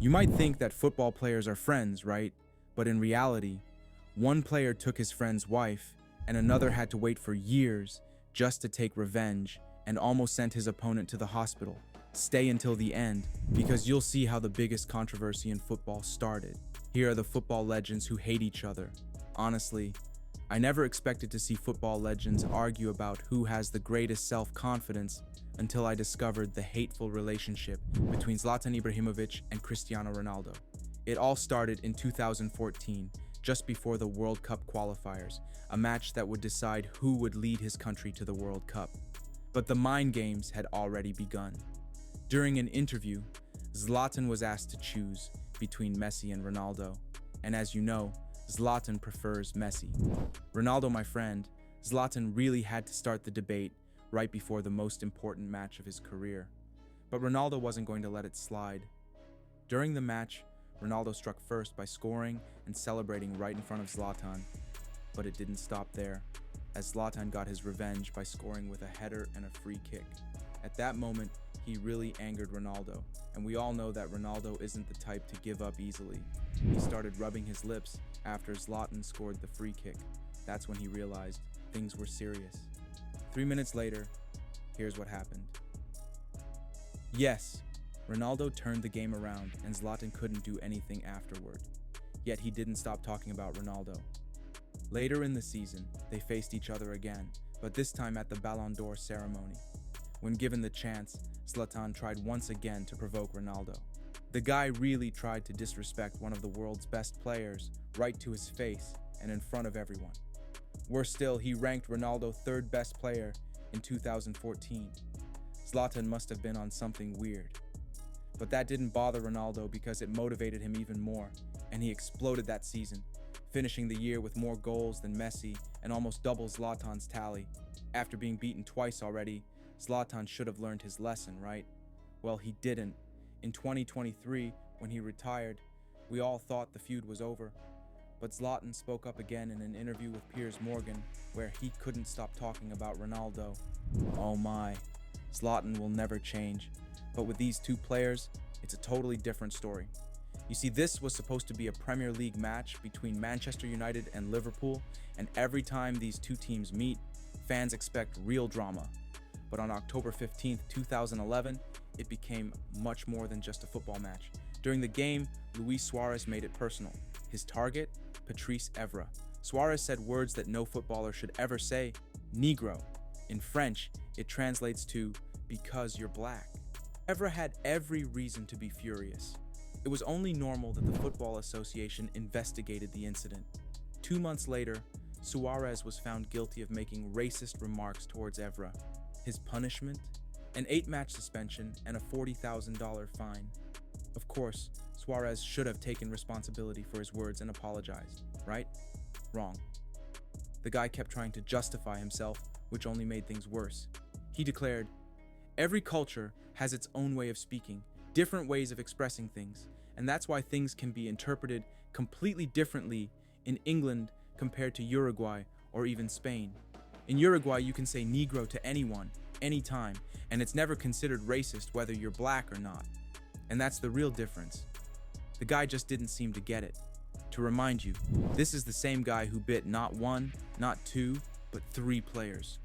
You might think that football players are friends, right? But in reality, one player took his friend's wife, and another had to wait for years just to take revenge and almost sent his opponent to the hospital. Stay until the end, because you'll see how the biggest controversy in football started. Here are the football legends who hate each other. Honestly, I never expected to see football legends argue about who has the greatest self-confidence until I discovered the hateful relationship between Zlatan Ibrahimović and Cristiano Ronaldo. It all started in 2014, just before the World Cup qualifiers, a match that would decide who would lead his country to the World Cup. But the mind games had already begun. During an interview, Zlatan was asked to choose between Messi and Ronaldo, and as you know, Zlatan prefers Messi. Ronaldo, my friend, Zlatan really had to start the debate right before the most important match of his career. But Ronaldo wasn't going to let it slide. During the match, Ronaldo struck first by scoring and celebrating right in front of Zlatan. But it didn't stop there, as Zlatan got his revenge by scoring with a header and a free kick. At that moment, he really angered Ronaldo, and we all know that Ronaldo isn't the type to give up easily. He started rubbing his lips after Zlatan scored the free kick. That's when he realized things were serious. 3 minutes later, here's what happened. Yes, Ronaldo turned the game around and Zlatan couldn't do anything afterward. Yet he didn't stop talking about Ronaldo. Later in the season, they faced each other again, but this time at the Ballon d'Or ceremony. When given the chance, Zlatan tried once again to provoke Ronaldo. The guy really tried to disrespect one of the world's best players right to his face and in front of everyone. Worse still, he ranked Ronaldo third best player in 2014. Zlatan must have been on something weird. But that didn't bother Ronaldo because it motivated him even more, and he exploded that season, finishing the year with more goals than Messi and almost double Zlatan's tally. After being beaten twice already, Zlatan should have learned his lesson, right? Well, he didn't. In 2023, when he retired, we all thought the feud was over. But Zlatan spoke up again in an interview with Piers Morgan, where he couldn't stop talking about Ronaldo. Oh my, Zlatan will never change. But with these two players, it's a totally different story. You see, this was supposed to be a Premier League match between Manchester United and Liverpool, and every time these two teams meet, fans expect real drama. But on October 15th, 2011, it became much more than just a football match. During the game, Luis Suarez made it personal. His target, Patrice Evra. Suarez said words that no footballer should ever say, Negro. In French, it translates to, because you're black. Evra had every reason to be furious. It was only normal that the Football Association investigated the incident. 2 months later, Suarez was found guilty of making racist remarks towards Evra. His punishment? An 8-match suspension and a $40,000 fine. Of course, Suarez should have taken responsibility for his words and apologized, right? Wrong. The guy kept trying to justify himself, which only made things worse. He declared, "Every culture has its own way of speaking, different ways of expressing things, and that's why things can be interpreted completely differently in England compared to Uruguay or even Spain. In Uruguay, you can say Negro to anyone, anytime, and it's never considered racist whether you're black or not. And that's the real difference." The guy just didn't seem to get it. To remind you, this is the same guy who bit not one, not two, but 3 players.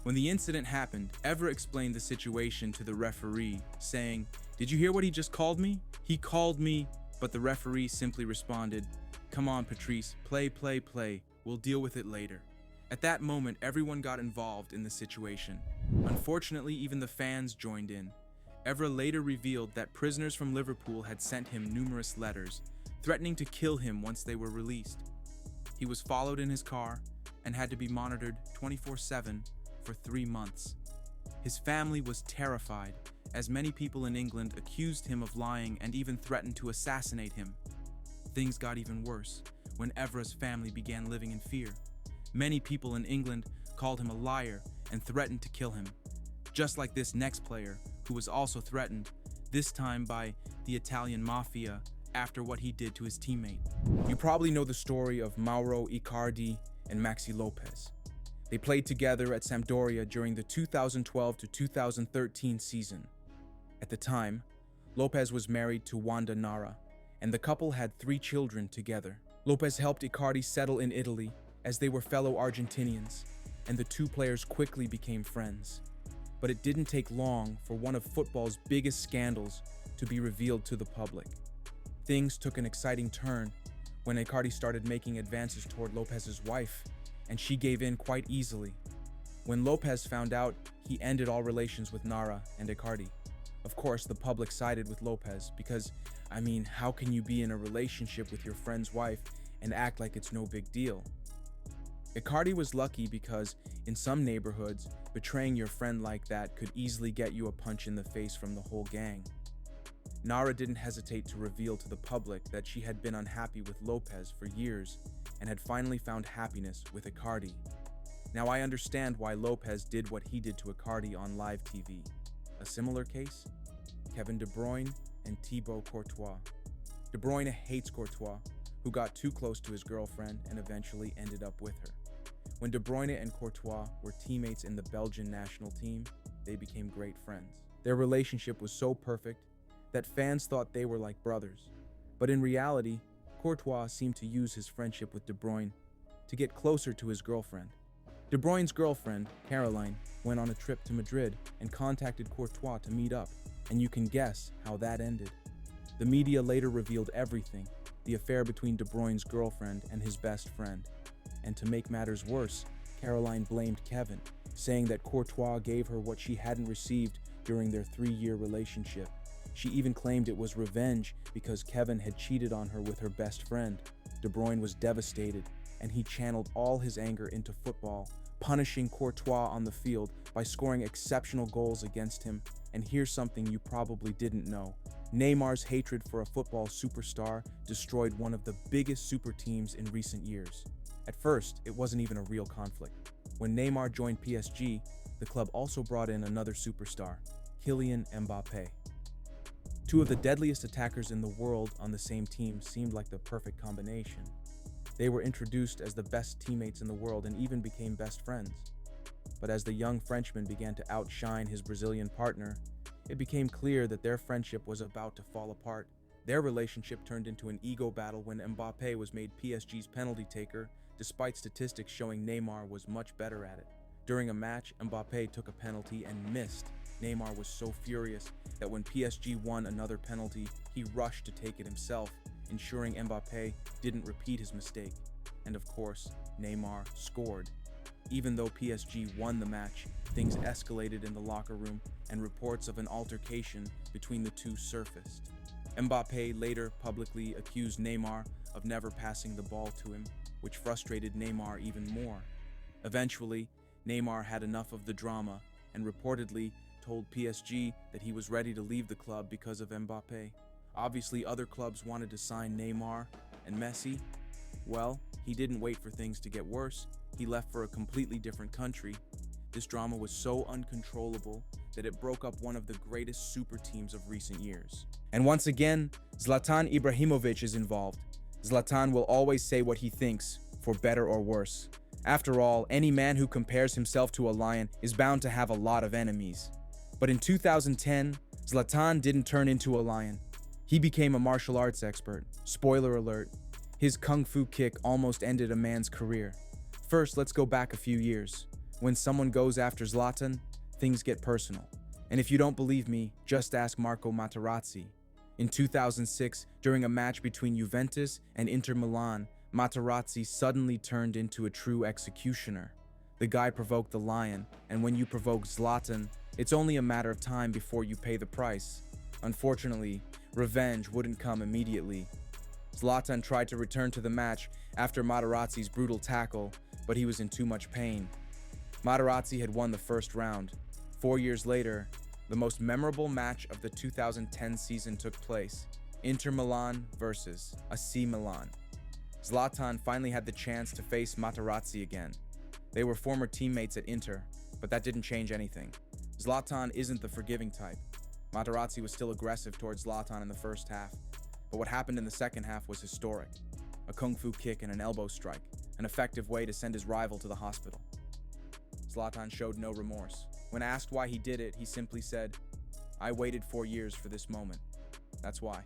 When the incident happened, Evra explained the situation to the referee, saying, "Did you hear what he just called me? He called me," but the referee simply responded, "Come on, Patrice, play, play, play. We'll deal with it later." At that moment, everyone got involved in the situation. Unfortunately, even the fans joined in. Evra later revealed that prisoners from Liverpool had sent him numerous letters, threatening to kill him once they were released. He was followed in his car and had to be monitored 24/7 for 3 months. His family was terrified, as many people in England accused him of lying and even threatened to assassinate him. Things got even worse when Evra's family began living in fear. Many people in England called him a liar and threatened to kill him, just like this next player, who was also threatened, this time by the Italian mafia after what he did to his teammate. You probably know the story of Mauro Icardi and Maxi Lopez. They played together at Sampdoria during the 2012 to 2013 season. At the time, Lopez was married to Wanda Nara, and the couple had 3 children together. Lopez helped Icardi settle in Italy as they were fellow Argentinians, and the 2 players quickly became friends. But it didn't take long for one of football's biggest scandals to be revealed to the public. Things took an exciting turn when Icardi started making advances toward Lopez's wife, and she gave in quite easily. When Lopez found out, he ended all relations with Nara and Icardi. Of course, the public sided with Lopez because, how can you be in a relationship with your friend's wife and act like it's no big deal? Icardi was lucky because, in some neighborhoods, betraying your friend like that could easily get you a punch in the face from the whole gang. Nara didn't hesitate to reveal to the public that she had been unhappy with Lopez for years and had finally found happiness with Icardi. Now I understand why Lopez did what he did to Icardi on live TV. A similar case? Kevin De Bruyne and Thibaut Courtois. De Bruyne hates Courtois, who got too close to his girlfriend and eventually ended up with her. When De Bruyne and Courtois were teammates in the Belgian national team, they became great friends. Their relationship was so perfect that fans thought they were like brothers. But in reality, Courtois seemed to use his friendship with De Bruyne to get closer to his girlfriend. De Bruyne's girlfriend, Caroline, went on a trip to Madrid and contacted Courtois to meet up, and you can guess how that ended. The media later revealed everything, the affair between De Bruyne's girlfriend and his best friend. And to make matters worse, Caroline blamed Kevin, saying that Courtois gave her what she hadn't received during their 3-year relationship. She even claimed it was revenge because Kevin had cheated on her with her best friend. De Bruyne was devastated, and he channeled all his anger into football, punishing Courtois on the field by scoring exceptional goals against him. And here's something you probably didn't know. Neymar's hatred for a football superstar destroyed one of the biggest super teams in recent years. At first, it wasn't even a real conflict. When Neymar joined PSG, the club also brought in another superstar, Kylian Mbappe. 2 of the deadliest attackers in the world on the same team seemed like the perfect combination. They were introduced as the best teammates in the world and even became best friends. But as the young Frenchman began to outshine his Brazilian partner, it became clear that their friendship was about to fall apart. Their relationship turned into an ego battle when Mbappe was made PSG's penalty taker, despite statistics showing Neymar was much better at it. During a match, Mbappe took a penalty and missed. Neymar was so furious that when PSG won another penalty, he rushed to take it himself, ensuring Mbappe didn't repeat his mistake. And of course, Neymar scored. Even though PSG won the match, things escalated in the locker room and reports of an altercation between the 2 surfaced. Mbappe later publicly accused Neymar of never passing the ball to him, which frustrated Neymar even more. Eventually, Neymar had enough of the drama and reportedly told PSG that he was ready to leave the club because of Mbappe. Obviously, other clubs wanted to sign Neymar and Messi. Well, he didn't wait for things to get worse. He left for a completely different country. This drama was so uncontrollable that it broke up one of the greatest super teams of recent years. And once again, Zlatan Ibrahimović is involved. Zlatan will always say what he thinks, for better or worse. After all, any man who compares himself to a lion is bound to have a lot of enemies. But in 2010, Zlatan didn't turn into a lion. He became a martial arts expert. Spoiler alert, his kung fu kick almost ended a man's career. First, let's go back a few years. When someone goes after Zlatan, things get personal. And if you don't believe me, just ask Marco Materazzi. In 2006, during a match between Juventus and Inter Milan, Materazzi suddenly turned into a true executioner. The guy provoked the lion, and when you provoke Zlatan, it's only a matter of time before you pay the price. Unfortunately, revenge wouldn't come immediately. Zlatan tried to return to the match after Materazzi's brutal tackle, but he was in too much pain. Materazzi had won the first round. 4 years later, the most memorable match of the 2010 season took place, Inter Milan versus AC Milan. Zlatan finally had the chance to face Materazzi again. They were former teammates at Inter, but that didn't change anything. Zlatan isn't the forgiving type. Materazzi was still aggressive towards Zlatan in the first half, but what happened in the second half was historic. A kung fu kick and an elbow strike, an effective way to send his rival to the hospital. Zlatan showed no remorse. When asked why he did it, he simply said, "I waited 4 years for this moment." That's why.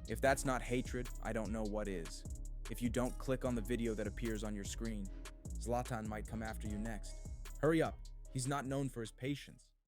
If that's not hatred, I don't know what is. If you don't click on the video that appears on your screen, Zlatan might come after you next. Hurry up, he's not known for his patience.